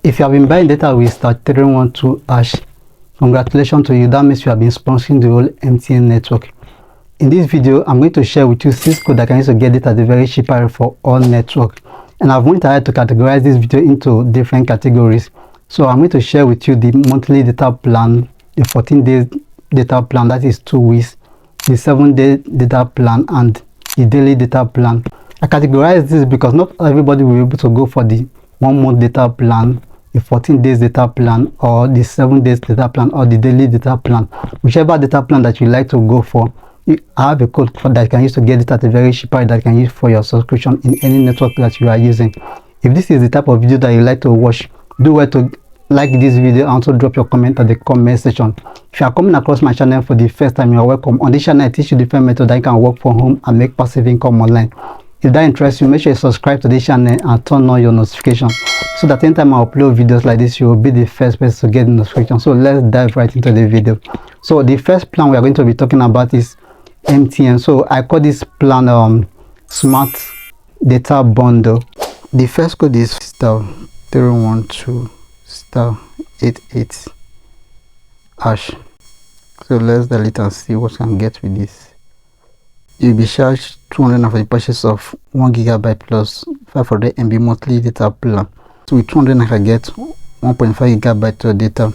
If you have been buying data with *312#, congratulations to you. That means you have been sponsoring the whole MTN network. In this video, I'm going to share with you 6 codes that can use to get data at a very cheap price for all network. And I've went ahead to categorize this video into different categories. So I'm going to share with you the monthly data plan, the 14-day data plan, that is 2 weeks, the 7-day data plan, and the daily data plan. I categorize this because not everybody will be able to go for the 1 month data plan, the 14 days data plan, or the 7 days data plan, or the daily data plan. Whichever data plan that you like to go for, I have a code that you can use to get it at a very cheap price that you can use for your subscription in any network that you are using. If this is the type of video that you like to watch, do well to like this video and also drop your comment at the comment section. If you are coming across my channel for the first time, you are welcome. On this channel, I teach you different methods that you can work from home and make passive income online. If that interests you, make sure you subscribe to this channel and turn on your notifications so that anytime I upload videos like this, you will be the first person to get the notification. So let's dive right into the video. So the first plan we are going to be talking about is MTN. So I call this plan Smart Data Bundle. The first code is *312*88#. So let's delete and see what we can get with this. You'll be charged 200 for the purchase of 1 GB plus 500 MB monthly data plan. So with 200 I can get 1.5 GB of data,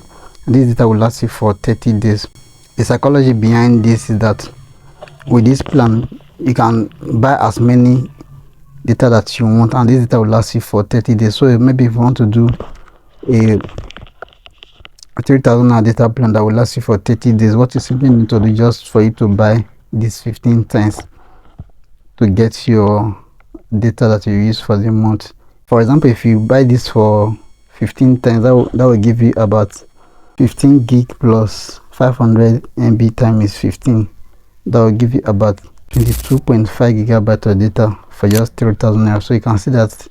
and this data will last you for 30 days. The psychology behind this is that with this plan you can buy as many data that you want, and this data will last you for 30 days. So maybe if you want to do a 3,000 data plan that will last you for 30 days, what you simply need to do just for you to buy this 15 times to get your data that you use for the month. For example, if you buy this for 15 times, that will give you about 15 gig plus 500 MB times 15. That will give you about 22.5 gigabyte of data for just 3,000 naira. So you can see that you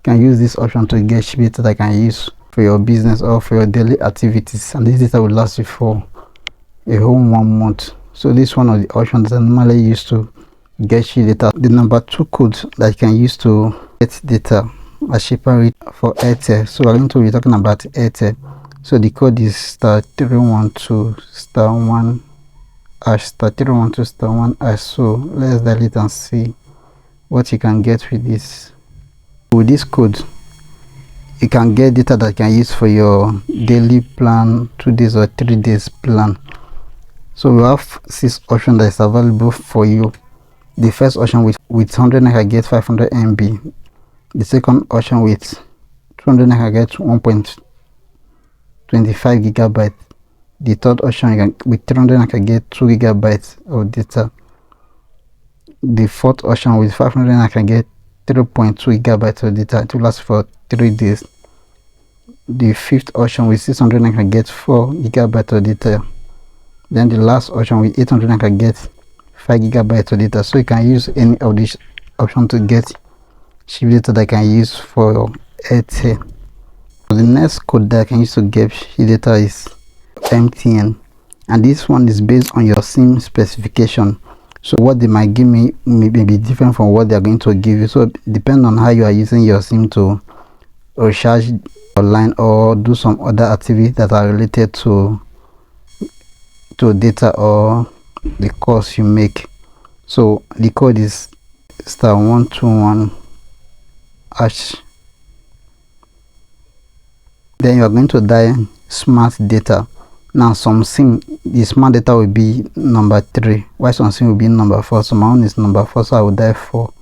can use this option to get cheap data that I can use for your business or for your daily activities, and this data will last you for a whole 1 month. So this is one of the options that I normally use to get cheap data. The number 2 code that you can use to get data at cheaper rate for Airtel. So we're going to be talking about Airtel. So the code is *312*1#, *312*1#. So let's delete and see what you can get with this. With this code, you can get data that you can use for your daily plan, 2 days or 3 days plan. So we have 6 options that is available for you. The first option with 100 I can get 500 MB. The second option with 200 I can get 1.25 gigabyte. The third option with 300 I can get 2 gigabytes of data. The fourth option with 500 I can get 3.2 gigabytes of data. It will last for 3 days. The fifth option with 600 I can get 4 gigabytes of data. Then the last option with 800 I can get 5 gigabytes of data. So you can use any of these options to get cheap data that I can use for Airtel. The next code that I can use to get cheap data is MTN, and this one is based on your SIM specification. So what they might give me may be different from what they are going to give you. So depending on how you are using your SIM to recharge online or do some other activities that are related to data or the calls you make. So the code is *121#. Then you are going to dial smart data. Now some SIM, the smart data will be number 3, while some SIM will be number 4. So my own is number 4, so I will dial 4.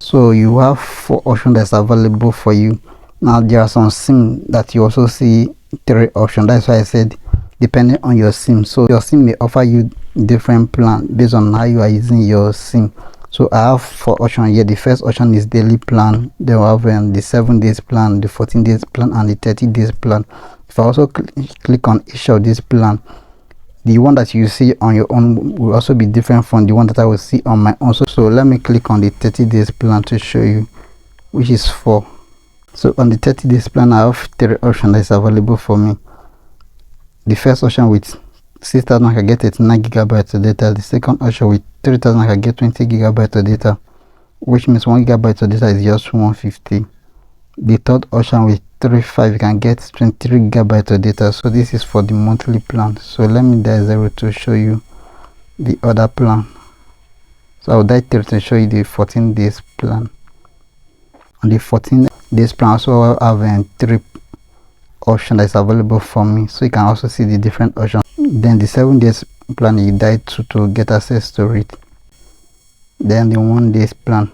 So you have 4 options that's available for you. Now there are some SIM that you also see 3 options. That's why I said depending on your SIM. So your SIM may offer you different plan based on how you are using your SIM. So I have 4 options here. The first option is daily plan. Then we have the 7 days plan, the 14 days plan, and the 30 days plan. If I also click on each of these plan, the one that you see on your own will also be different from the one that I will see on my own. So let me click on the 30 days plan to show you, which is 4. So on the 30 days plan, I have 3 options that is available for me. The first option with 6,000 I can get 89 gigabytes of data. The second option with 3,000 I can get 20 gigabytes of data, which means 1 gigabyte of data is just 150. The third option with 35, you can get 23 gigabytes of data. So this is for the monthly plan. So let me dial 0 to show you the other plan. So I'll dial 3 to show you the 14 days plan. On the 14 days plan, also have a 3 option that is available for me, so you can also see the different options. Then the 7 days plan, you dial 2 to get access to it. Then the 1 days plan,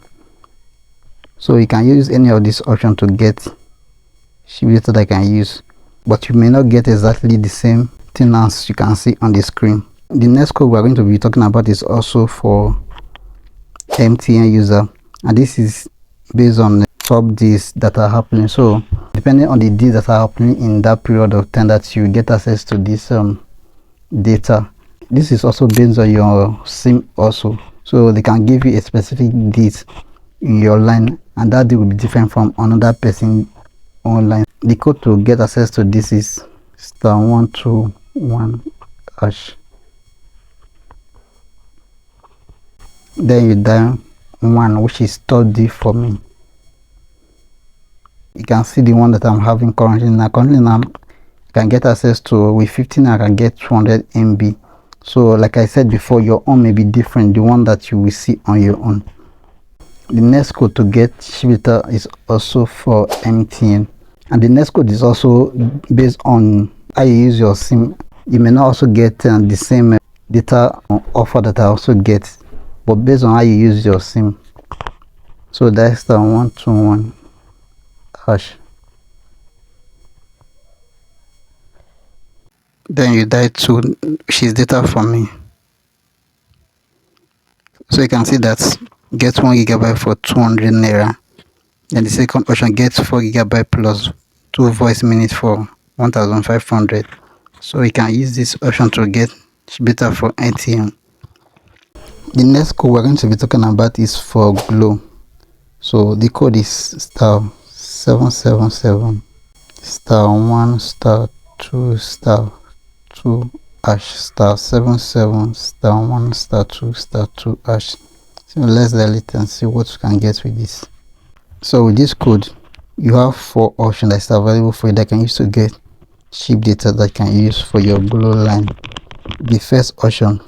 so you can use any of these options to get ship that I can use, but you may not get exactly the same thing as you can see on the screen. The next code we're going to be talking about is also for MTN user, and this is based on the top days that are happening. So depending on the days that are happening in that period of time that you get access to this data, this is also based on your SIM also, so they can give you a specific date in your line, and that day will be different from another person online. The code to get access to this is *121#. Then you dial 1, which is 3rd for me. You can see the one that I'm having currently now. I can get access to, with 15 I can get 200 MB. So like I said before, your own may be different, the one that you will see on your own. The next code to get data is also for MTN, and the next code is also based on how you use your SIM. You may not also get the same data offer that I also get, but based on how you use your SIM. So that's the *121#. Then you dial 2, which is data for me. So you can see that get 1 gigabyte for 200 naira. Then the second option, get 4 gigabyte plus 2 voice minutes for 1500. So you can use this option to get data for ATM. The next code we're going to be talking about is for Glow. So the code is *777*1*2*2#, *77*1*2*2#. So let's dial it and see what you can get with this. So with this code, you have 4 options that's available for you that can use to get cheap data that can use for your Glow line. The first option,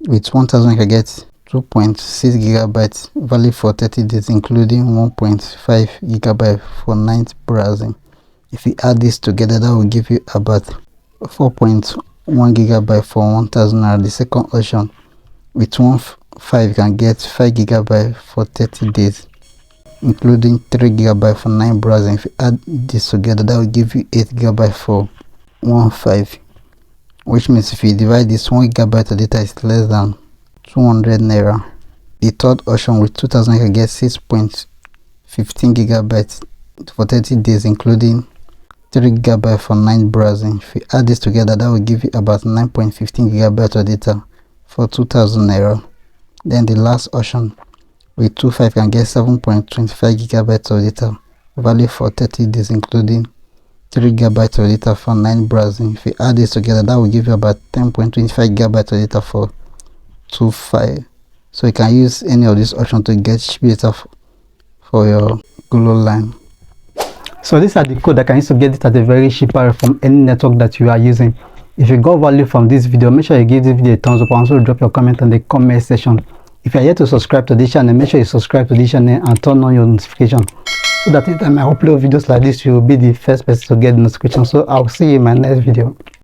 with 1000 you can get 2.6 gigabytes valid for 30 days, including 1.5 gigabyte for night browsing. If you add this together, that will give you about 4.1 gigabyte for 1000 naira. The second option, with 1.5 you can get 5 gigabyte for 30 days, including 3 gigabyte for night browsing. If you add this together, that will give you 8 gigabyte for 1.5, which means if you divide this, 1 gigabyte of data is less than 200 naira. The third option, with 2000 you can get 6.15 gigabytes for 30 days, including 3 gigabyte for night browsing. If you add this together, that will give you about 9.15 gigabytes of data for 2000 naira. Then the last option, with 2.5 you can get 7.25 gigabytes of data valid for 30 days, including 3 gigabytes of data for night browsing. If you add this together, that will give you about 10.25 gigabytes of data for 2.5. So you can use any of these options to get cheap data for your Glow line. So these are the code that can use to get it at a very cheap price from any network that you are using. If you got value from this video, make sure you give this video a thumbs up and also drop your comment in the comment section. If you are yet to subscribe to this channel, make sure you subscribe to this channel and turn on your notification, so that anytime I upload videos like this, you will be the first person to get the notification. So I'll see you in my next video.